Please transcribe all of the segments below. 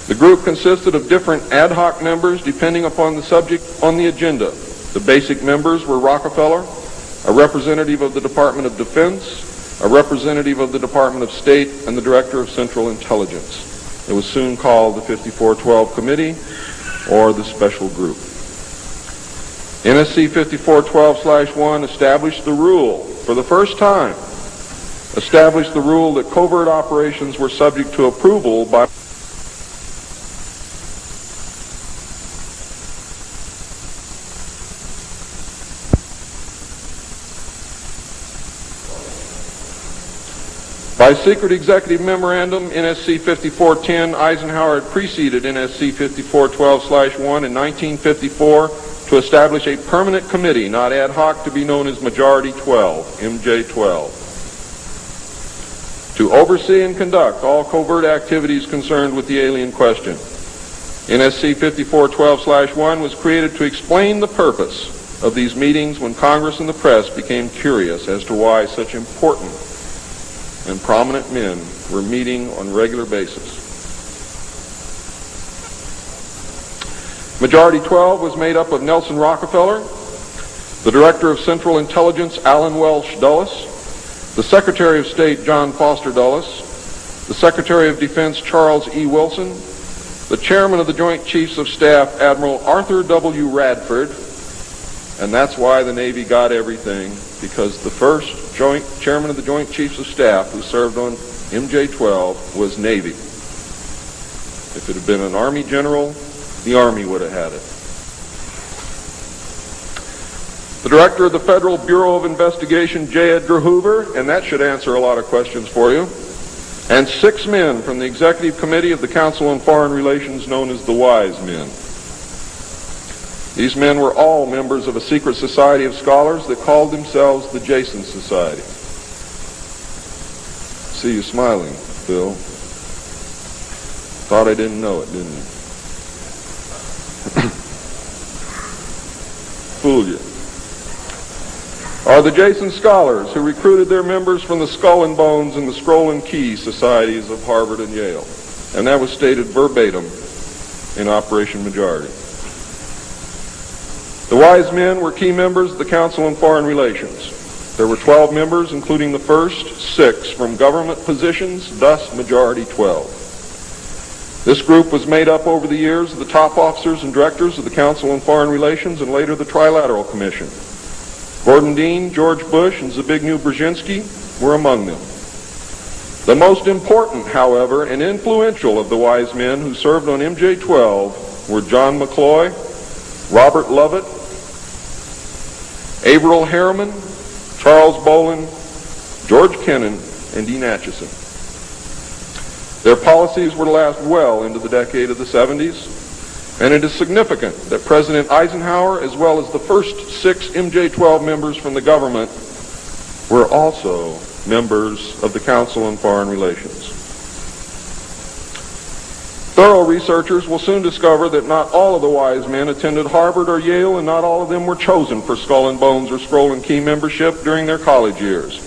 The group consisted of different ad hoc members depending upon the subject on the agenda. The basic members were Rockefeller, a representative of the Department of Defense, a representative of the Department of State, and the Director of Central Intelligence. It was soon called the 5412 Committee or the Special Group. NSC 5412/1 established the rule, for the first time, established the rule that covert operations were subject to approval by secret executive memorandum, NSC 5410. Eisenhower had preceded NSC 5412/1 in 1954 to establish a permanent committee, not ad hoc, to be known as Majority 12, MJ12, to oversee and conduct all covert activities concerned with the alien question. NSC 5412/1 was created to explain the purpose of these meetings when Congress and the press became curious as to why such important and prominent men were meeting on a regular basis. Majority 12 was made up of Nelson Rockefeller, the Director of Central Intelligence Allen Welsh Dulles, the Secretary of State John Foster Dulles, the Secretary of Defense Charles E. Wilson, the Chairman of the Joint Chiefs of Staff Admiral Arthur W. Radford, and that's why the Navy got everything, because the first Chairman of the Joint Chiefs of Staff who served on MJ12 was Navy. If it had been an Army general, the Army would have had it. The Director of the Federal Bureau of Investigation, J. Edgar Hoover, and that should answer a lot of questions for you, and 6 men from the Executive Committee of the Council on Foreign Relations known as the Wise Men. These men were all members of a secret society of scholars that called themselves the Jason Society. See you smiling, Phil. Thought I didn't know it, didn't you? Fool you. Are the Jason Scholars who recruited their members from the Skull and Bones and the Scroll and Key societies of Harvard and Yale. And that was stated verbatim in Operation Majority. The Wise Men were key members of the Council on Foreign Relations. There were 12 members, including the first 6 from government positions, thus Majority 12. This group was made up over the years of the top officers and directors of the Council on Foreign Relations and later the Trilateral Commission. Gordon Dean, George Bush, and Zbigniew Brzezinski were among them. The most important, however, and influential of the Wise Men who served on MJ12 were John McCloy, Robert Lovett, Averill Harriman, Charles Bolin, George Kennan, and Dean Acheson. Their policies were to last well into the decade of the 70s, and it is significant that President Eisenhower, as well as the first 6 MJ12 members from the government, were also members of the Council on Foreign Relations. Thorough researchers will soon discover that not all of the Wise Men attended Harvard or Yale, and not all of them were chosen for Skull and Bones or Scroll and Key membership during their college years.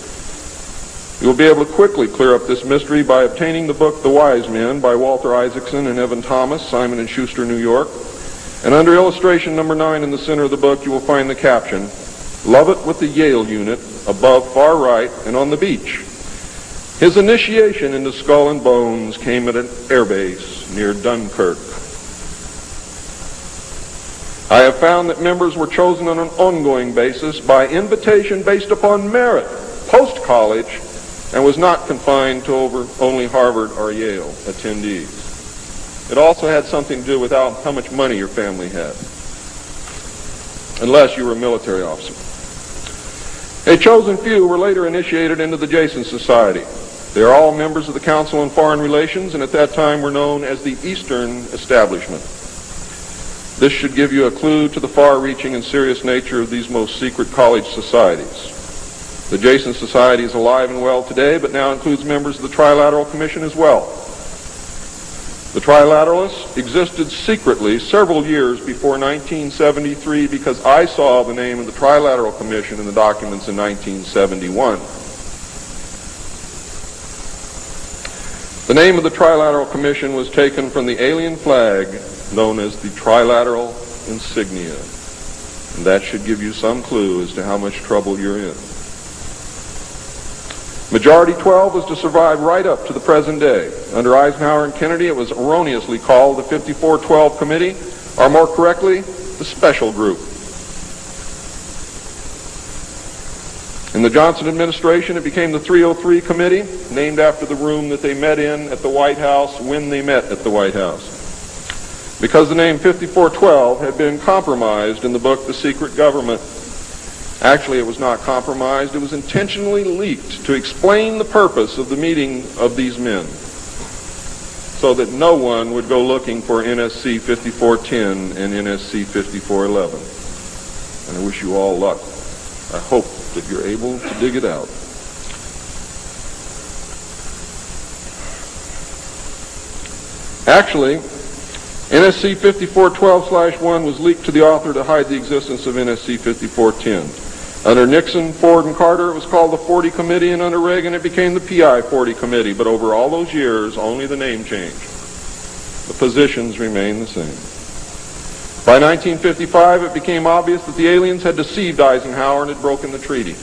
You will be able to quickly clear up this mystery by obtaining the book The Wise Men by Walter Isaacson and Evan Thomas, Simon & Schuster, New York. And under illustration number 9 in the center of the book, you will find the caption, "Lovett with the Yale unit, above far right and on the beach. His initiation into Skull and Bones came at an airbase near Dunkirk." I have found that members were chosen on an ongoing basis by invitation based upon merit, post-college, and was not confined to only Harvard or Yale attendees. It also had something to do with how much money your family had, unless you were a military officer. A chosen few were later initiated into the Jason Society. They are all members of the Council on Foreign Relations, and at that time were known as the Eastern Establishment. This should give you a clue to the far-reaching and serious nature of these most secret college societies. The Jason Society is alive and well today, but now includes members of the Trilateral Commission as well. The Trilateralists existed secretly several years before 1973 because I saw the name of the Trilateral Commission in the documents in 1971. The name of the Trilateral Commission was taken from the alien flag known as the Trilateral Insignia. And that should give you some clue as to how much trouble you're in. Majority 12 was to survive right up to the present day. Under Eisenhower and Kennedy, it was erroneously called the 54-12 Committee, or more correctly, the Special Group. In the Johnson administration, it became the 303 Committee, named after the room that they met in at the White House when they met at the White House. Because the name 5412 had been compromised in the book The Secret Government. Actually, it was not compromised. It was intentionally leaked to explain the purpose of the meeting of these men, so that no one would go looking for NSC 5410 and NSC 5411. And I wish you all luck. I hope that you're able to dig it out. Actually, NSC 5412/1 was leaked to the author to hide the existence of NSC 5410. Under Nixon, Ford, and Carter, it was called the 40 Committee, and under Reagan, it became the PI 40 Committee. But over all those years, only the name changed. The positions remained the same. By 1955, it became obvious that the aliens had deceived Eisenhower and had broken the treaty.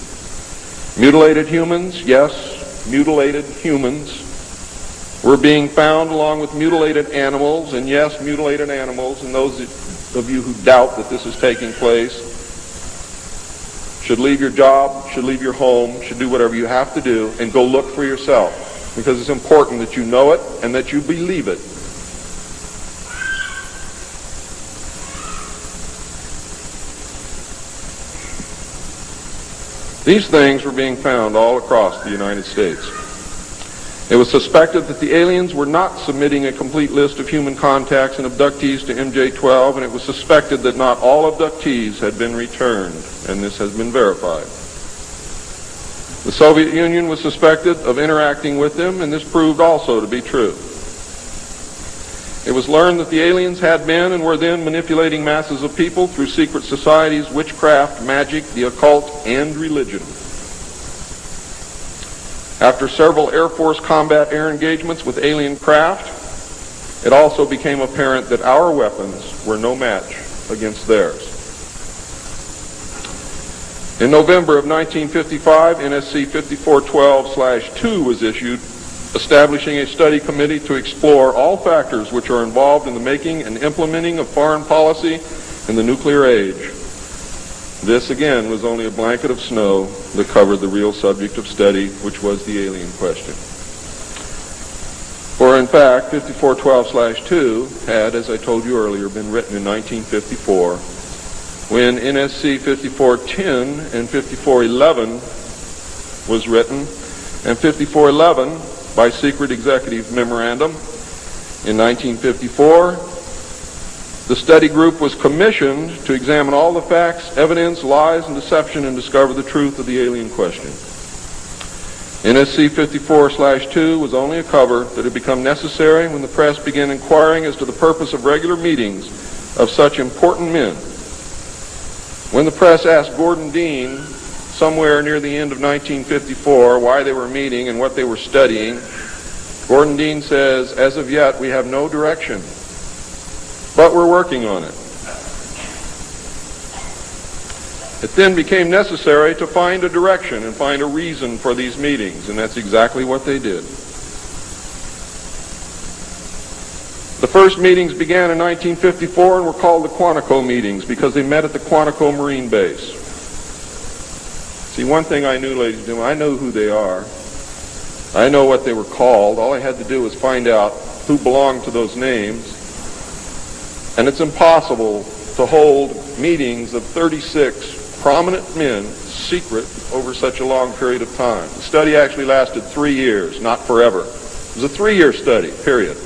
Mutilated humans, yes, mutilated humans, were being found along with mutilated animals, and yes, mutilated animals, and those of you who doubt that this is taking place should leave your job, should leave your home, should do whatever you have to do, and go look for yourself, because it's important that you know it and that you believe it. These things were being found all across the United States. It was suspected that the aliens were not submitting a complete list of human contacts and abductees to mj12, and it was suspected that not all abductees had been returned, and this has been verified. The Soviet Union was suspected of interacting with them, and this proved also to be true. It was learned that the aliens had been and were then manipulating masses of people through secret societies, witchcraft, magic, the occult, and religion. After several Air Force combat air engagements with alien craft, it also became apparent that our weapons were no match against theirs. In November of 1955, NSC 5412/2 was issued, establishing a study committee to explore all factors which are involved in the making and implementing of foreign policy in the nuclear age. This, again, was only a blanket of snow that covered the real subject of study, which was the alien question. For, in fact, 5412/2 had, as I told you earlier, been written in 1954, when NSC 5410 and 5411 was written, and 5411, by secret executive memorandum, in 1954, the study group was commissioned to examine all the facts, evidence, lies, and deception and discover the truth of the alien question. NSC 54/2 was only a cover that had become necessary when the press began inquiring as to the purpose of regular meetings of such important men. When the press asked Gordon Dean, somewhere near the end of 1954, why they were meeting and what they were studying, Gordon Dean says, "As of yet, we have no direction. But we're working on it." It then became necessary to find a direction and find a reason for these meetings, and that's exactly what they did. The first meetings began in 1954 and were called the Quantico meetings because they met at the Quantico Marine Base. See, one thing I knew, ladies and gentlemen, I know who they are. I know what they were called. All I had to do was find out who belonged to those names. And it's impossible to hold meetings of 36 prominent men secret over such a long period of time. The study actually lasted 3 years, not forever. It was a 3-year study, period.